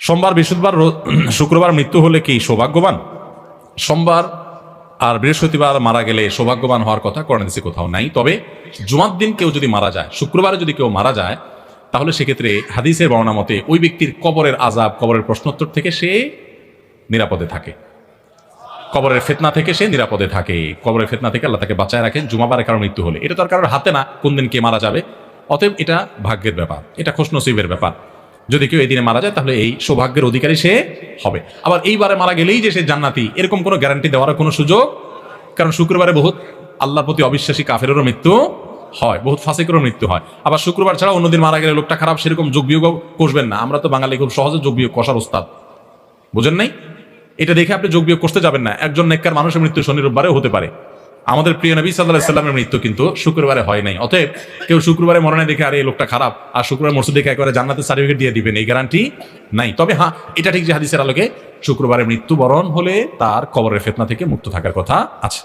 সোমবার, বৃহস্পতিবার, শুক্রবার মৃত্যু হলে কি সৌভাগ্যবান? সোমবার আর বৃহস্পতিবার মারা গেলে সৌভাগ্যবান হওয়ার কথা কোরআন হাদিসে কোথাও নাই। তবে জুমার দিন কেউ যদি মারা যায়, শুক্রবারে যদি কেউ মারা যায়, তাহলে সেক্ষেত্রে হাদিসের বর্ণনা মতে ওই ব্যক্তির কবরের আযাব, কবরের প্রশ্নোত্তর থেকে সে নিরাপদে থাকে, কবরের ফিতনা থেকে সে নিরাপদে থাকে। কবরের ফিতনা থেকে আল্লাহ তাকে বাঁচায় রাখেন জুমাবারে কারো মৃত্যু হলে। এটা তো আর কারোর হাতে না কোন দিন কে মারা যাবে। অতএব এটা ভাগ্যের ব্যাপার, এটা খুশনসিবের ব্যাপার। যদি কেউ এই দিনে মারা যায় তাহলে এই সৌভাগ্যের অধিকারী সে হবে। আবার এইবারে মারা গেলেই যে সে জান্নাতি, এরকম কোনো গ্যারান্টি দেওয়ার কোনো সুযোগ, কারণ শুক্রবারে বহুত আল্লাহর প্রতি অবিশ্বাসী কাফেরেরও মৃত্যু হয়, বহুত ফাসিকেরও মৃত্যু হয়। আবার শুক্রবার ছাড়া অন্যদিন মারা গেলে লোকটা খারাপ, সেরকম যোগ বিয়োগ কষবেন না। আমরা তো বাঙালি খুব সহজে যোগ বিয়োগ কষার ওস্তাদ, বুঝেন নাই? এটা দেখে আপনি যোগ বিয়োগ করতে যাবেন না। একজন নেককার মানুষের মৃত্যু শনি রোববারেও হতে পারে। আমাদের প্রিয় নবী সাল্লাল্লাহু আলাইহি সাল্লামের মৃত্যু কিন্তু শুক্রবারে হয় নাই। অতএব কেউ শুক্রবারে মরণে দেখে আরে এই লোকটা খারাপ, আর শুক্রবার মরসুদ দেখে একেবারে জান্নাতের সার্টিফিকেট দিয়ে দিবেন, এই গ্যারান্টি নাই। তবে হ্যাঁ, এটা ঠিক যে হাদিসের আলোকে শুক্রবারে মৃত্যুবরণ হলে তার কবরের ফিতনা থেকে মুক্ত থাকার কথা আছে।